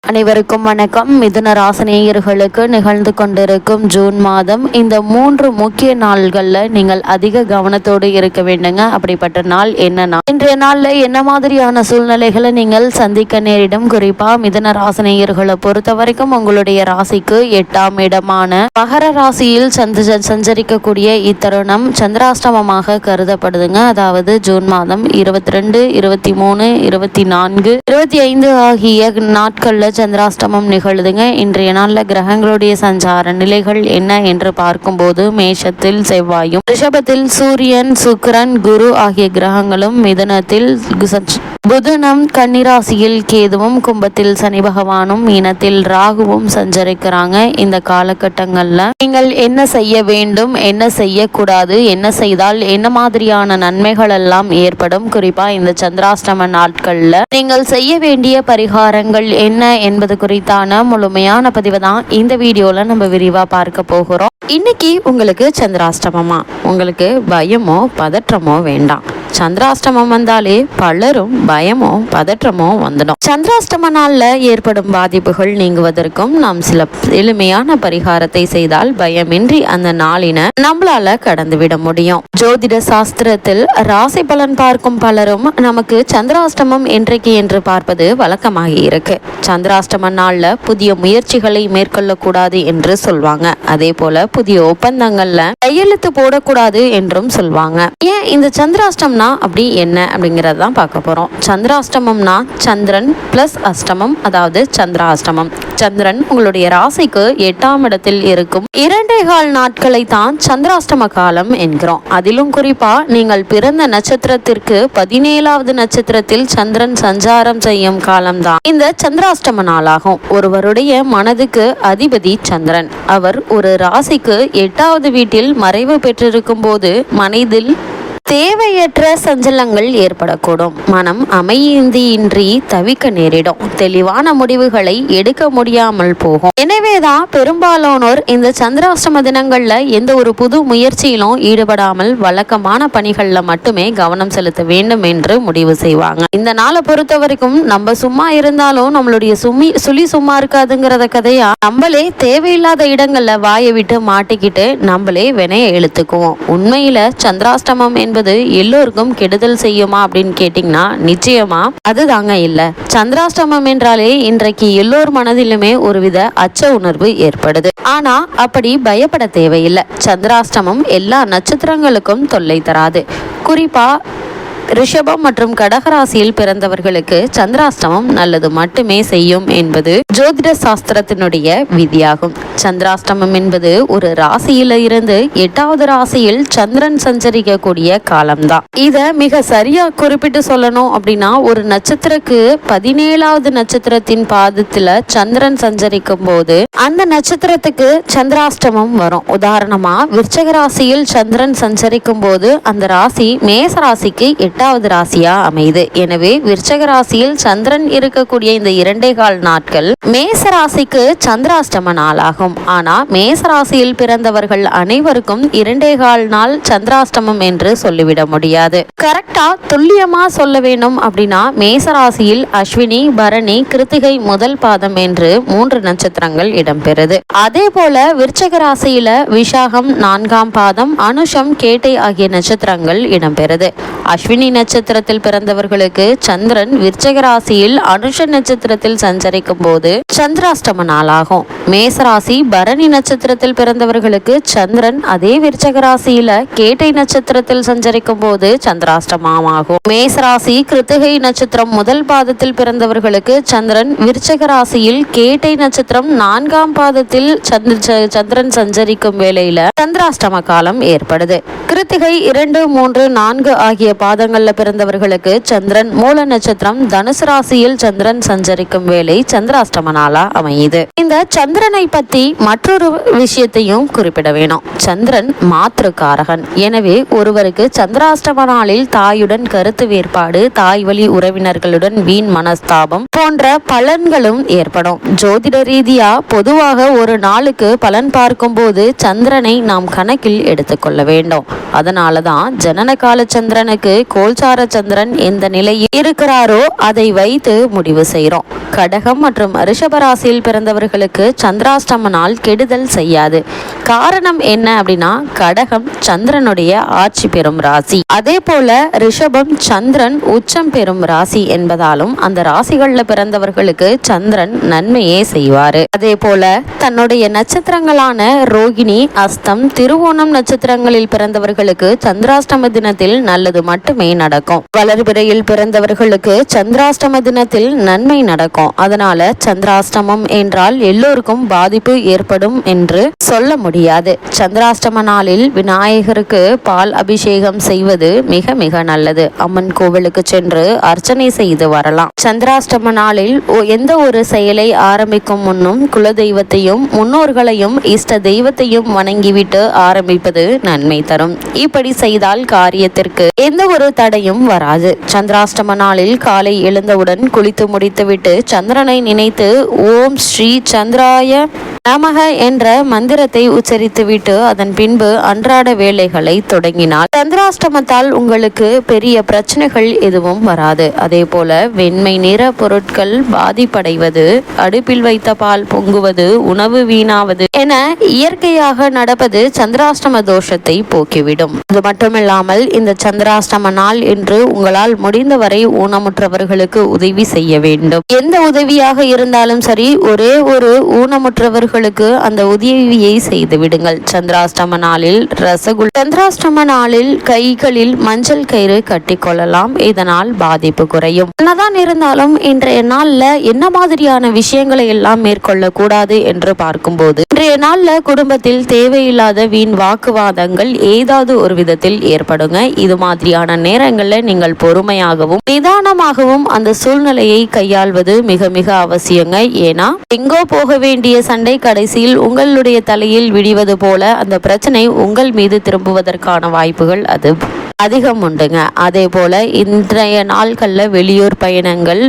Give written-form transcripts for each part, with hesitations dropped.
அனைவருக்கும் வணக்கம். மிதுன ராசினியர்களுக்கு நிகழ்ந்து கொண்டிருக்கும் ஜூன் மாதம் இந்த 3 முக்கிய நாள்களில் நீங்கள் அதிக கவனத்தோடு இருக்க வேண்டுங்க. அப்படிப்பட்ட நாள் என்னன்னா, இன்றைய நாளில் என்ன மாதிரியான சூழ்நிலைகளை நீங்கள் சந்திக்க நேரிடும். குறிப்பாக மிதுன ராசினியர்களை பொறுத்த வரைக்கும் உங்களுடைய ராசிக்கு 8ஆம் இடமான மகர ராசியில் சஞ்சரிக்கக்கூடிய இத்தருணம் சந்திராஷ்டமமாக கருதப்படுதுங்க. அதாவது ஜூன் மாதம் 22, 23, 24, 25 ஆகிய நாட்கள்ல சந்திராஷ்டமம் நிகழுதுங்க. இன்றைய நாளில் கிரகங்களுடைய சஞ்சார நிலைகள் என்ன என்று பார்க்கும்போது, மேஷத்தில் செவ்வாயும், ரிஷபத்தில் சூரியன், சுக்கிரன், குரு ஆகிய கிரகங்களும், மிதுனத்தில் புதனும், கன்னிராசியில் கேதுவும், கும்பத்தில் சனி பகவானும், மீனத்தில் ராகுவும் சஞ்சரிக்கிறாங்க. இந்த காலகட்டங்கள்ல நீங்கள் என்ன செய்ய வேண்டும், என்ன செய்யக்கூடாது, என்ன செய்தால் என்ன மாதிரியான நன்மைகள் எல்லாம் ஏற்படும், குறிப்பா இந்த சந்திராஷ்டம நாட்கள்ல நீங்கள் செய்ய வேண்டிய பரிகாரங்கள் என்ன என்பது குறித்தான முழுமையான பதிவை தான் இந்த வீடியோல நம்ம விரிவா பார்க்க போகிறோம். இன்னைக்கு உங்களுக்கு சந்திராஷ்டமமா, உங்களுக்கு பயமோ பதற்றமோ வேண்டாம். சந்திராஷ்டமம் வந்தாலே பலரும் பயமோ பதற்றமோ வந்துடும். சந்திராஷ்டம நாள்ல ஏற்படும் பாதிப்புகள் நீங்குவதற்கும் நாம் சில எளிமையான பரிகாரத்தை செய்தால் பயமின்றி அந்த நாளினை நம்மளால கடந்து விட முடியும். ஜோதிட சாஸ்திரத்தில் ராசி பலன் பார்க்கும் பலரும் நமக்கு சந்திராஷ்டமம் என்றைக்கு என்று பார்ப்பது வழக்கமாகி இருக்கு. சந்திராஷ்டம நாள்ல புதிய முயற்சிகளை மேற்கொள்ள கூடாது என்று சொல்வாங்க. அதே போல புதிய ஒப்பந்தங்கள்ல கையெழுத்து போடக்கூடாது என்றும் சொல்வாங்க. ஏன் இந்த சந்திராஷ்டம்னா அப்படி என்ன அப்படிங்கறதான் பார்க்க போறோம். சந்திராஷ்டமம்னா சந்திரன் பிளஸ் அஷ்டமம், அதாவது சந்திராஷ்டமம். சந்திரன் உங்களுடைய ராசிக்கு 8ஆம் இடத்தில் இருக்கும் 2.25 நாட்களை தான் சந்திராஷ்டம காலம் என்கிறோம். அதிலும் குறிப்பா நீங்கள் பிறந்த நட்சத்திரத்திற்கு 17வது நட்சத்திரத்தில் சந்திரன் சஞ்சாரம் செய்யும் காலம்தான் இந்த சந்திராஷ்டம நாளாகும். ஒருவருடைய மனதுக்கு அதிபதி சந்திரன். அவர் ஒரு ராசிக்கு 8வது வீட்டில் மறைவு பெற்றிருக்கும் போது மனதில் தேவையற்ற சஞ்சலங்கள் ஏற்படக்கூடும். மனம் அமைதியின்றி தவிக்க நேரிடும். தெளிவான முடிவுகளை எடுக்க முடியாமல் போகும். எனவேதான் பெரும்பாலானோர் இந்த சந்திராஷ்டம தினங்கள்ல எந்த ஒரு புது முயற்சியிலும் ஈடுபடாமல் வழக்கமான பணிகள்ல மட்டுமே கவனம் செலுத்த வேண்டும் என்று முடிவு செய்வாங்க. இந்த நாளை பொறுத்த வரைக்கும் நம்ம சும்மா இருந்தாலும் நம்மளுடைய சுழி சும்மா இருக்காதுங்கிறத கதையா நம்மளே தேவையில்லாத இடங்கள்ல வாயை விட்டு மாட்டிக்கிட்டு நம்மளே வினைய இழுத்துக்குவோம். உண்மையில சந்திராஷ்டமம் என்பது எல்லோருக்கும் கெடுதல் செய்யுமா அப்படின்னு கேட்டீங்கன்னா நிச்சயமா அதுதாங்க இல்ல. சந்திராஷ்டமம் என்றாலே இன்றைக்கு எல்லோர் மனதிலுமே ஒருவித அச்ச உணர்வு ஏற்படுது. ஆனா அப்படி பயப்பட தேவையில்லை. சந்திராஷ்டமம் எல்லா நட்சத்திரங்களுக்கும் தொல்லை தராது. குறிப்பா ரிஷபம் மற்றும் கடகராசியில் பிறந்தவர்களுக்கு சந்திராஷ்டமம் நல்லது மட்டுமே செய்யும் என்பது ஜோதிட சாஸ்திரத்தினுடைய விதியாகும். சந்திராஷ்டமம் என்பது ஒரு ராசியில இருந்து 8வது ராசியில் சந்திரன் சஞ்சரிக்கக்கூடிய காலம்தான். இத மிக சரியா குறிப்பிட்டு சொல்லணும் அப்படின்னா, ஒரு நட்சத்திரக்கு 17வது நட்சத்திரத்தின் பாதத்துல சந்திரன் சஞ்சரிக்கும் போது அந்த நட்சத்திரத்துக்கு சந்திராஷ்டமம் வரும். உதாரணமா விருச்சக ராசியில் சந்திரன் சஞ்சரிக்கும் போது அந்த ராசி மேச ராசிக்கு 8வது ராசியா அமையுது. எனவே விருச்சக ராசியில் சந்திரன் இருக்கக்கூடிய இந்த 2.25 நாட்கள் மேச ராசிக்கு சந்திராஷ்டம நாளாகும். ஆனா மேச ராசியில் பிறந்தவர்கள் அனைவருக்கும் 2.25 நாள் சந்திராஷ்டமம் என்று சொல்லிவிட முடியாது. கரெக்டா துல்லியமா சொல்ல வேண்டும் அப்படின்னா மேச ராசியில் அஸ்வினி, பரணி, கிருத்திகை முதல் பாதம் என்று 3 நட்சத்திரங்கள் இடம்பெறுது. அதே போல விருச்சக ராசியில விசாகம் 4ஆம் பாதம், அனுஷம், கேட்டை ஆகிய நட்சத்திரங்கள் இடம்பெறுது. அஸ்வினி நட்சத்திரத்தில் பிறந்தவர்களுக்கு சந்திரன் விருச்சக ராசியில் அனுஷ நட்சத்திரத்தில் சஞ்சரிக்கும் போது சந்திராஷ்டம நாளாகும். மேசராசி பரணி நட்சத்திரத்தில் பிறந்தவர்களுக்கு சந்திரன் அதே விருச்சக ராசியில கேட்டை நட்சத்திரத்தில் சஞ்சரிக்கும் போது சந்திராஷ்டமமாகும். மேசராசி கிருத்திகை நட்சத்திரம் முதல் பாதத்தில் பிறந்தவர்களுக்கு சந்திரன் விருச்சக ராசியில் கேட்டை நட்சத்திரம் 4ஆம் பாதத்தில் சந்திரன் சஞ்சரிக்கும் வேளையில சந்திராஷ்டம காலம் ஏற்படுது. கிருத்திகை 2, 3, 4 ஆகிய பாதங்கள்ல பிறந்தவர்களுக்கு சந்திரன் மூல நட்சத்திரம் தனுசு ராசியில் சந்திரன் சஞ்சரிக்கும் வேளை சந்திராஷ்டம நாளா அமையுது. இந்த சந்திரனை பத்தி மற்றொரு விஷயத்தையும் குறிப்பிட வேணும். சந்திரன் மாத்திருக்காரகன். எனவே ஒருவருக்கு சந்திராஷ்டம நாளில் தாயுடன் கருத்து வேறுபாடு, தாய் வழி உறவினர்களுடன் வீண் மனஸ்தாபம் போன்ற பலன்களும் ஏற்படும். ஜோதிட ரீதியா பொதுவாக ஒரு நாளுக்கு பலன் பார்க்கும் போது சந்திரனை நாம் கணக்கில் எடுத்துக்கொள்ள வேண்டும். அதனாலதான் ஜனன கால சந்திரனுக்கு கோல்சார சந்திரன் எந்த நிலையில் இருக்கிறாரோ அதை வைத்து முடிவு செய்கிறோம். கடகம் மற்றும் ரிஷபராசியில் பிறந்தவர்களுக்கு சந்திராஷ்டம நாள் கெடுதல் செய்யாது. காரணம் என்ன அப்படின்னா, கடகம் சந்திரனுடைய ஆட்சி பெறும் ராசி, அதே போல ரிஷபம் சந்திரன் உச்சம் பெறும் ராசி என்பதாலும் அந்த ராசிகள்ல பிறந்தவர்களுக்கு சந்திரன் நன்மையே செய்வாரு. அதே போல தன்னுடைய நட்சத்திரங்களான ரோகிணி, அஸ்தம், திருவோணம் நட்சத்திரங்களில் பிறந்தவர்களுக்கு சந்திராஷ்டம தினத்தில் நல்லது மட்டுமே நடக்கும். வளர்பிறையில் பிறந்தவர்களுக்கு சந்திராஷ்டம தினத்தில் நன்மை நடக்கும். அதனால சந்திராஷ்டமம் என்றால் எல்லோருக்கும் பாதிப்பு ஏற்படும் என்று சொல்ல முடியாது. சந்திராஷ்டம நாளில் விநாயகருக்கு பால் அபிஷேகம் செய்வது மிக மிக நல்லது. அம்மன் கோவிலுக்கு சென்று அர்ச்சனை செய்து வரலாம். சந்திராஷ்டம நாளில் எந்த ஒரு செயலை ஆரம்பிக்கும் முன்னும் குலதெய்வத்தையும் முன்னோர்களையும் இஷ்ட தெய்வத்தையும் வணங்கிவிட்டு ஆரம்பிப்பது நன்மை தரும். இப்படி செய்தால் காரியத்திற்கு எந்த ஒரு தடையும் வராது. சந்திராஷ்டம நாளில் காலை எழுந்தவுடன் குளித்து முடித்துவிட்டு சந்திரனை நினைத்து ஓம் ஸ்ரீ சந்திராய நமக என்ற மந்திரத்தை உச்சரித்துவிட்டு அதன் பின்பு அன்றாட வேலைகளை தொடங்கினால் சந்திராஷ்டமத்தால் உங்களுக்கு பெரிய பிரச்சனைகள் எதுவும் வராது. அதே போல வெண்மை நிற பொருட்கள் பாதிப்படைவது, அடுப்பில் வைத்த பால் பொங்குவது, உணவு வீணாவது என இயற்கையாக நடப்பது சந்திராஷ்டம தோஷத்தை போக்கிவிடும். அது மட்டுமில்லாமல் இந்த சந்திராஷ்டம நாள் என்று உங்களால் முடிந்தவரை ஊனமுற்றவர்களுக்கு உதவி செய்ய வேண்டும். எந்த உதவியாக இருந்தாலும் சரி, ஒரே ஒரு ஊனமுற்றவர்களுக்கு அந்த உதவியை செய்து விடுங்கள். சந்திராஷ்டம நாளில் சந்திராஷ்டம நாளில் கைகளில் மஞ்சள் கயிறு கட்டிக்கொள்ளலாம். இதனால் பாதிப்பு குறையும். என்னதான் இருந்தாலும் இன்றைய நாள்ல என்ன மாதிரியான விஷயங்களை எல்லாம் மேற்கொள்ள கூடாது என்று பார்க்கும்போது, இன்றைய நாள்ல குடும்பத்தில் தேவையில்லாத வீண் வாக்குவாதங்கள் ஏதாவது ஒரு விதத்தில் ஏற்படுங்க. இது மாதிரியான நேரங்கள்ல நீங்கள் பொறுமையாகவும் நிதானமாகவும் அந்த சூழ்நிலையை கையாள்வது மிக மிக அவசியங்க. ஏன்னா எங்கோ போக வேண்டிய சண்டை கடைசியில் உங்களுடைய தலையில் விடிவது போல அந்த பிரச்சனை உங்கள் மீது திரும்புவதற்கான வாய்ப்புகள் அது அதிகம் உண்டுங்க. அதே போல இன்றைய நாட்கள்ல வெளியூர் பயணங்கள்,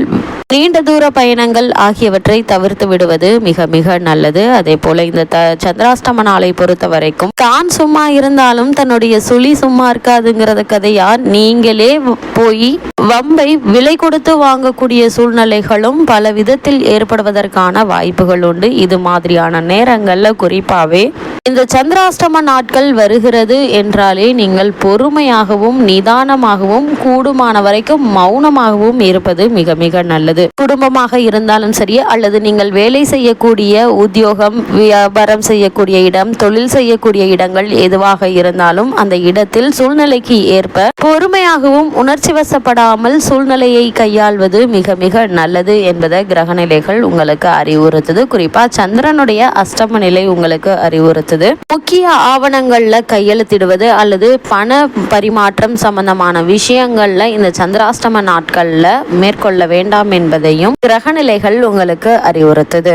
நீண்ட தூர பயணங்கள் ஆகியவற்றை தவிர்த்து விடுவது மிக மிக நல்லது. அதே போல இந்த சந்திராஷ்டம நாளை பொறுத்த வரைக்கும் தான் சும்மா இருந்தாலும் தன்னுடைய சுழி சும்மா இருக்காதுங்கிறத கதையா நீங்களே போய் வம்பை விலை கொடுத்து வாங்கக்கூடிய சூழ்நிலைகளும் பல விதத்தில் ஏற்படுவதற்கான வாய்ப்புகள் உண்டு. இது மாதிரியான நேரங்கள்ல குறிப்பாவே இந்த சந்திராஷ்டம நாட்கள் வருகிறது என்றாலே நீங்கள் பொறுமையாகவும் நிதானமாகவும் கூடுமான வரைக்கும் மௌனமாகவும் இருப்பது மிக மிக நல்லது. குடும்பமாக இருந்தாலும் சரி, அல்லது நீங்கள் வேலை செய்யக்கூடிய உத்தியோகம், வியாபாரம் செய்யக்கூடிய இடம், தொழில் செய்யக்கூடிய இடங்கள் எதுவாக இருந்தாலும் அந்த இடத்தில் சூழ்நிலைக்கு ஏற்ப பொறுமையாகவும் உணர்ச்சி வசப்படாமல் சூழ்நிலையை கையாள்வது மிக மிக நல்லது என்பதை கிரகநிலைகள் உங்களுக்கு அறிவுறுத்துது. குறிப்பா சந்திரனுடைய அஷ்டம நிலை உங்களுக்கு அறிவுறுத்துது. முக்கிய ஆவணங்கள்ல கையெழுத்திடுவது அல்லது பண பரிமாற்றம் சம்பந்தமான விஷயங்கள்ல இந்த சந்திராஷ்டம நாட்கள்ல மேற்கொள்ள வேண்டாம் என்பதையும் கிரகநிலைகள் உங்களுக்கு அறிவுறுத்துது.